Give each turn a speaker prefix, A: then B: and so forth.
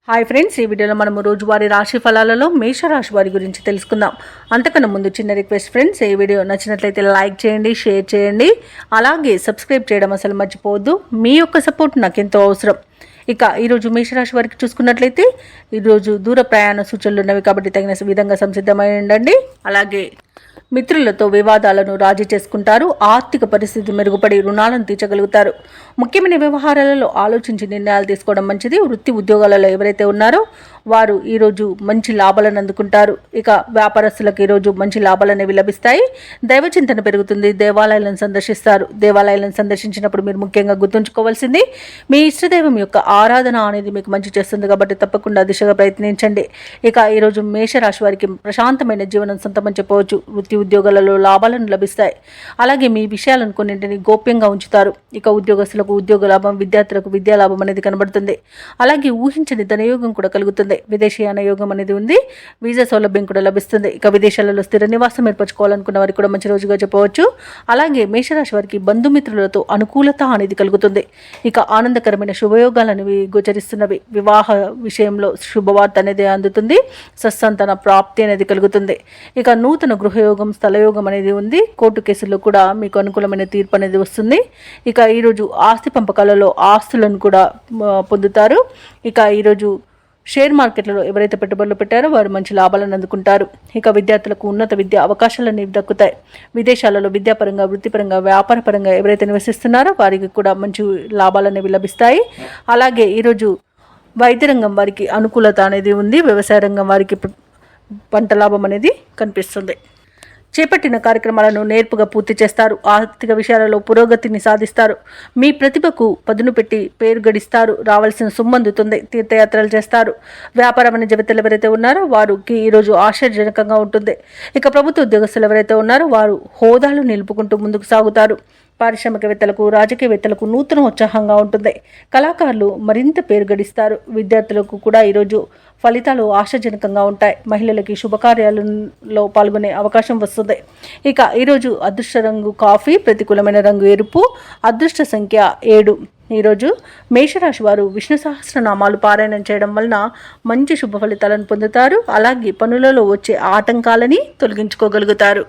A: Hi friends, ఈ వీడియోలో మనము రోజువారీ రాశి ఫలాలలో మేషరాశి వారి గురించి తెలుసుకుందాం. అంతకన్నా ముందు చిన్న రిక్వెస్ట్ ఫ్రెండ్స్, ఈ వీడియో నచ్చినట్లయితే లైక్ చేయండి, షేర్ చేయండి, అలాగే సబ్స్క్రైబ్ చేయడం అసలు మర్చిపోవద్దు. మీ యొక్క సపోర్ట్ నాకు ఎంతో అవసరం. ఇక ఈరోజు మేషరాశి వారికి చూసుకున్నట్లయితే ఈరోజు దూర ప్రయాణ సూచనలు ఉన్నవి కాబట్టి తగిన విధంగా సంసిద్ధమై ఉండండి. అలాగే మిత్రులతో వివాదాలను రాజీ చేసుకుంటారు. ఆర్థిక పరిస్థితి మెరుగుపడి రుణాలను తీర్చగలుగుతారు. ముఖ్యమైన వ్యవహారాలలో ఆలోచించి నిర్ణయాలు తీసుకోవడం మంచిది. వృత్తి ఉద్యోగాలలో ఎవరైతే ఉన్నారో వారు ఈరోజు మంచి లాభాలను అందుకుంటారు. ఇక వ్యాపారస్తులకు ఈరోజు మంచి లాభాలు అనేవి లభిస్తాయి. దైవ చింతన పెరుగుతుంది. దేవాలయాలను సందర్శిస్తారు. దేవాలయాలను సందర్శించినప్పుడు మీరు ముఖ్యంగా గుర్తుంచుకోవాల్సింది మీ ఇష్టదైవం యొక్క ఆరాధన అనేది మీకు మంచి చేస్తుంది కాబట్టి తప్పకుండా దిశగా ప్రయత్నించండి. ఇక ఈరోజు మేషరాశి వారికి ప్రశాంతమైన జీవనం సొంతమని చెప్పవచ్చు. వృత్తి ఉద్యోగాలలో లాభాలను లభిస్తాయి. అలాగే మీ విషయాలను కొన్నింటిని గోప్యంగా ఉంచుతారు. ఇక ఉద్యోగస్తులకు ఉద్యోగ లాభం, విద్యార్థులకు విద్యా లాభం అనేది కనబడుతుంది. అలాగే ఊహించని ధనయోగం కూడా కలుగుతుంది. విదేశీయాన యోగం అనేది ఉంది. వీసా సౌలభ్యం కూడా లభిస్తుంది. ఇక విదేశాలలో స్థిర నివాసం ఏర్పరచుకోవాలనుకున్న వారికి కూడా మంచి రోజుగా చెప్పవచ్చు. అలాగే మేషరాశి వారికి బంధుమిత్రులతో అనుకూలత అనేది కలుగుతుంది. ఇక ఆనందకరమైన శుభయోగాలు అనేవి గోచరిస్తున్నవి. వివాహ విషయంలో శుభవార్త అనేది అందుతుంది. సత్సంతాన ప్రాప్తి అనేది కలుగుతుంది. ఇక నూతన గృహయోగం, స్థలయోగం అనేది ఉంది. కోర్టు కేసుల్లో కూడా మీకు అనుకూలమైన తీర్పు అనేది వస్తుంది. ఇక ఈరోజు ఆస్తి పంపకాలలో ఆస్తులను కూడా పొందుతారు. ఇక ఈరోజు షేర్ మార్కెట్లలో ఎవరైతే పెట్టుబడులు పెట్టారో వారు మంచి లాభాలను అందుకుంటారు. ఇక విద్యార్థులకు ఉన్నత విద్యా అవకాశాలు అనేవి దక్కుతాయి. విదేశాలలో విద్యాపరంగా, వృత్తిపరంగా, వ్యాపారపరంగా ఎవరైతే నివసిస్తున్నారో వారికి కూడా మంచి లాభాలు అనేవి లభిస్తాయి. అలాగే ఈరోజు వైద్య రంగం వారికి అనుకూలత అనేది ఉంది. వ్యవసాయ రంగం వారికి పంట లాభం అనేది కనిపిస్తుంది. చేపట్టిన కార్యక్రమాలను నేర్పుగా పూర్తి చేస్తారు. ఆర్థిక విషయాలలో పురోగతిని సాధిస్తారు. మీ ప్రతిభకు పదును పెట్టి పేరు గడిస్తారు. రావాల్సిన సొమ్ము అందుతుంది. తీర్థయాత్రలు చేస్తారు. వ్యాపార వాణిజ్య వేత్తలు ఎవరైతే ఉన్నారో వారికి ఈరోజు ఆశ్చర్యజనకంగా ఉంటుంది. ఇక ప్రభుత్వ ఉద్యోగస్తులు ఎవరైతే ఉన్నారో వారు హోదాలు నిలుపుకుంటూ ముందుకు సాగుతారు. పారిశ్రామికవేత్తలకు, రాజకీయవేత్తలకు నూతన ఉత్సాహంగా ఉంటుంది. కళాకారులు మరింత పేరు గడిస్తారు. విద్యార్థులకు కూడా ఈరోజు ఫలితాలు ఆశాజనకంగా ఉంటాయి. మహిళలకి శుభకార్యాలలో పాల్గొనే అవకాశం వస్తుంది. ఇక ఈరోజు అదృష్ట రంగు కాఫీ, ప్రతికూలమైన రంగు ఎరుపు, అదృష్ట సంఖ్య 7. ఈరోజు మేషరాశి వారు విష్ణు సహస్రనామాలు పారాయణం చేయడం వలన మంచి శుభ ఫలితాలను పొందుతారు. అలాగే పనులలో వచ్చే ఆటంకాలని తొలగించుకోగలుగుతారు.